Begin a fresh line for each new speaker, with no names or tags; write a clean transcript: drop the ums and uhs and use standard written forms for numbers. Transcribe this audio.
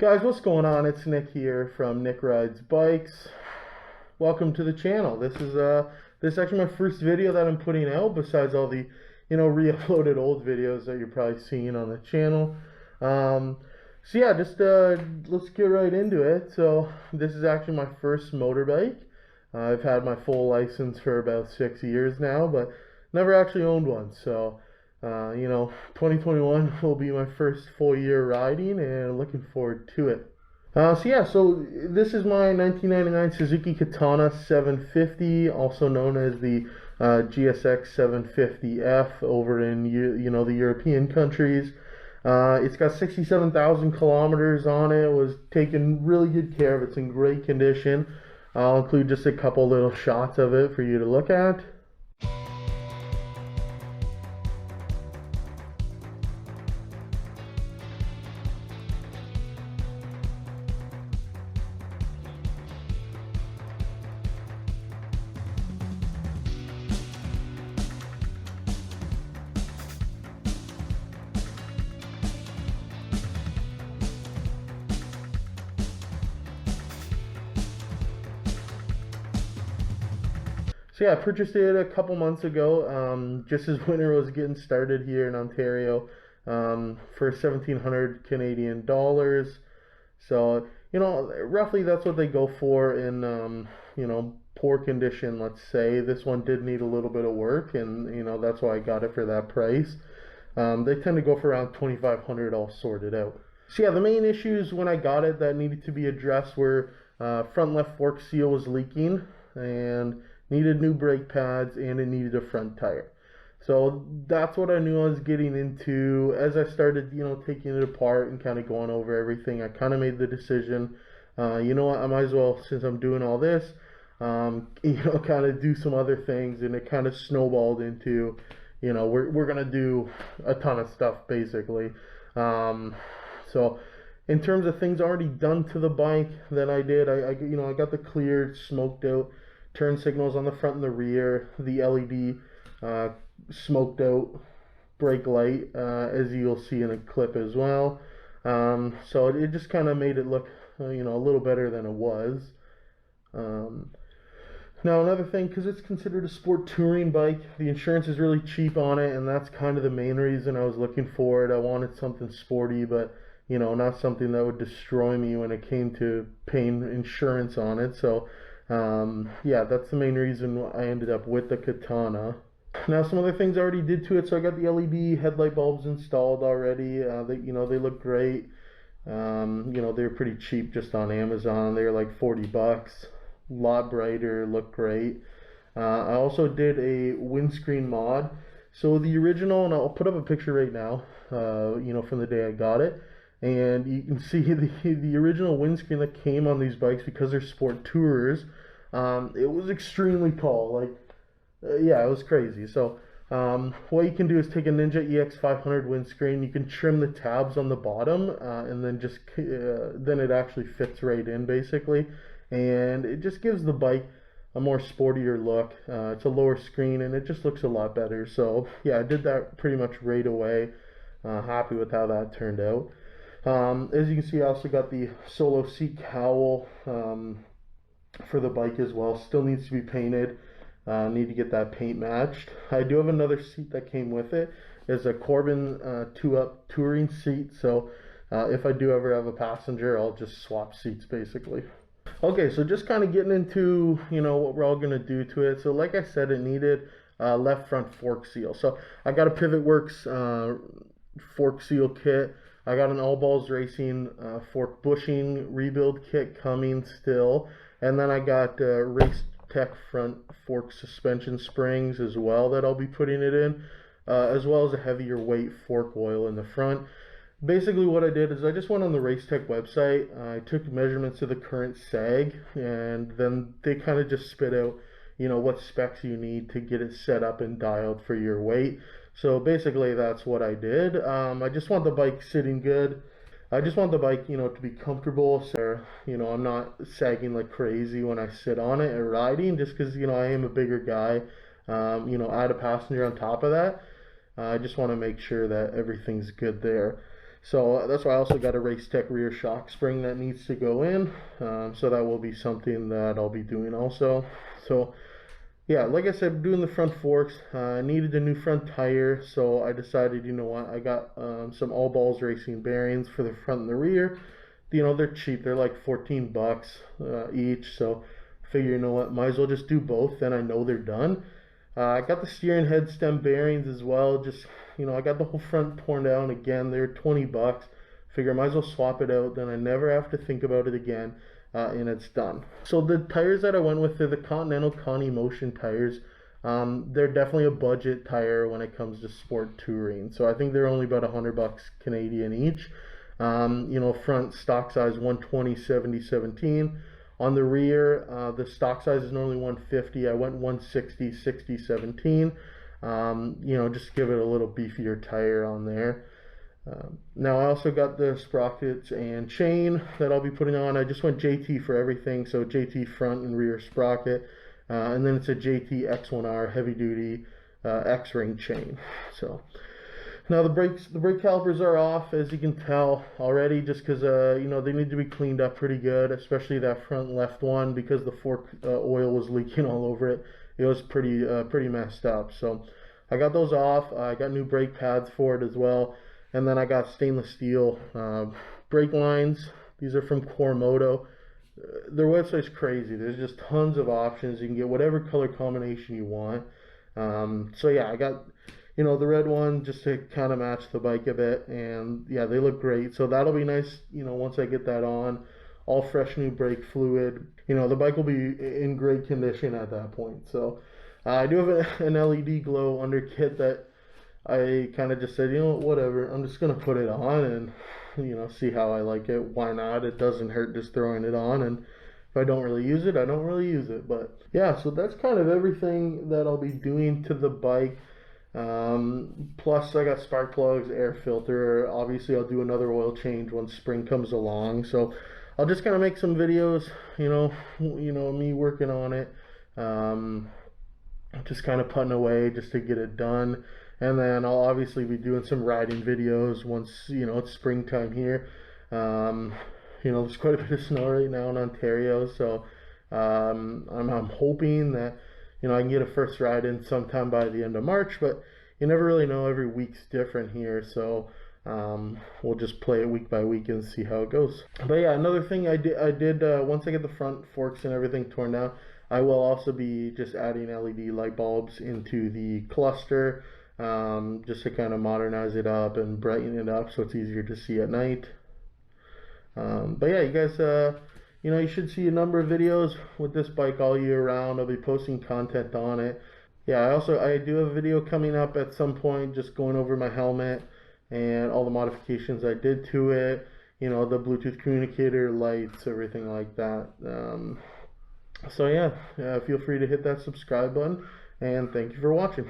Guys, what's going on? It's Nick here from Nick Rides Bikes. Welcome to the channel. This is actually my first video that I'm putting out besides all the re-uploaded old videos that you're probably seeing on the channel. So yeah, just let's get right into it. So this is actually my first motorbike. I've had my full license for about 6 years now, but never actually owned one. So 2021 will be my first full year riding and looking forward to it. So this is my 1999 Suzuki Katana 750, also known as the GSX 750F over in the European countries. It's got 67,000 kilometers on it. It was taken really good care of. It's in great condition. I'll include just a couple little shots of it for you to look at. So yeah, I purchased it a couple months ago, just as winter was getting started here in Ontario, for 1,700 Canadian dollars. So, roughly that's what they go for in, poor condition, let's say. This one did need a little bit of work, and, that's why I got it for that price. They tend to go for around 2,500 all sorted out. So yeah, the main issues when I got it that needed to be addressed were front left fork seal was leaking, and needed new brake pads, and it needed a front tire. So that's what I knew I was getting into. As I started, taking it apart and kind of going over everything, I kind of made the decision, you know what, I might as well, since I'm doing all this, kind of do some other things, and it kind of snowballed into, we're gonna do a ton of stuff basically. So in terms of things already done to the bike that I did, I got the cleared, smoked out turn signals on the front and the rear, the LED smoked out brake light, as you'll see in a clip as well. So it just kind of made it look, a little better than it was. Now another thing, because it's considered a sport touring bike, the insurance is really cheap on it, and that's kind of the main reason I was looking for it. I wanted something sporty, but not something that would destroy me when it came to paying insurance on it. So yeah, that's the main reason I ended up with the Katana. Now some other things I already did to it. So I got the LED headlight bulbs installed already. They look great. They're pretty cheap just on Amazon. They're like 40 bucks. A lot brighter, look great. I also did a windscreen mod. So the original, and I'll put up a picture right now, from the day I got it. And you can see the original windscreen that came on these bikes, because they're sport tourers. It was extremely tall. Yeah, it was crazy. So what you can do is take a Ninja EX500 windscreen. You can trim the tabs on the bottom, and then then it actually fits right in basically. And it just gives the bike a more sportier look. It's a lower screen, and it just looks a lot better. So yeah, I did that pretty much right away. Happy with how that turned out. As you can see, I also got the solo seat cowl for the bike as well. Still needs to be painted. Need to get that paint matched. I do have another seat that came with it. It's a Corbin 2-up touring seat. So if I do ever have a passenger, I'll just swap seats basically. Okay, so just kind of getting into what we're all gonna do to it. So like I said, it needed left front fork seal. So I got a Pivot Works fork seal kit. I got an All Balls Racing fork bushing rebuild kit coming still. And then I got Racetech front fork suspension springs as well that I'll be putting it in, as well as a heavier weight fork oil in the front. Basically what I did is I just went on the Racetech website. I took measurements of the current sag, and then they kind of just spit out, what specs you need to get it set up and dialed for your weight. So basically that's what I did. I just want the bike sitting good. I just want the bike, to be comfortable. So, I'm not sagging like crazy when I sit on it or riding, just because, I am a bigger guy. Add a passenger on top of that. I just want to make sure that everything's good there. So that's why I also got a Racetech rear shock spring that needs to go in. So that will be something that I'll be doing also. So yeah, like I said, doing the front forks, I needed a new front tire, so I decided, you know what, I got some All Balls Racing bearings for the front and the rear. You know, they're cheap, they're like 14 bucks each, so figure, you know what, might as well just do both, then I know they're done. I got the steering head stem bearings as well, just, you know, I got the whole front torn down again, they're 20 bucks. Figure I might as well swap it out, then I never have to think about it again. And it's done. So the tires that I went with are the Continental ContiMotion tires. They're definitely a budget tire when it comes to sport touring. So I think they're only about 100 bucks Canadian each. You know, front stock size 120 70 17. On the rear, the stock size is normally 150. I went 160 60 17. You know, just give it a little beefier tire on there. Now I also got the sprockets and chain that I'll be putting on. I just went JT for everything, so JT front and rear sprocket, and then it's a JT X1R heavy duty X-ring chain. So now the brake calipers are off, as you can tell already, just because you know, they need to be cleaned up pretty good, especially that front left one, because the fork oil was leaking all over it. It was pretty messed up. So I got those off. I got new brake pads for it as well. And then I got stainless steel brake lines. These are from Moto. Their website's crazy. There's just tons of options. You can get whatever color combination you want. So yeah, I got, you know, the red one just to kind of match the bike a bit. And yeah, they look great. So that'll be nice, you know, once I get that on. All fresh new brake fluid. You know, the bike will be in great condition at that point. So I do have an LEDGlow under kit that I kind of just said, you know, whatever, I'm just going to put it on and, you know, see how I like it. Why not? It doesn't hurt just throwing it on. And if I don't really use it, I don't really use it. But yeah, so that's kind of everything that I'll be doing to the bike. Plus, I got spark plugs, air filter. Obviously, I'll do another oil change when spring comes along. So I'll just kind of make some videos, you know, me working on it. Just kind of putting away just to get it done. And then I'll obviously be doing some riding videos once, you know, it's springtime here. You know, there's quite a bit of snow right now in Ontario, so I'm hoping that, you know, I can get a first ride in sometime by the end of March, but you never really know. Every week's different here, so we'll just play it week by week and see how it goes. But yeah, another thing I did once I get the front forks and everything torn down, I will also be just adding LED light bulbs into the cluster, just to kind of modernize it up and brighten it up so it's easier to see at night. But yeah, you guys, you know, you should see a number of videos with this bike all year round. I'll be posting content on it. Yeah, I do have a video coming up at some point, just going over my helmet and all the modifications I did to it. You know, the Bluetooth communicator, lights, everything like that. So yeah, feel free to hit that subscribe button, and thank you for watching.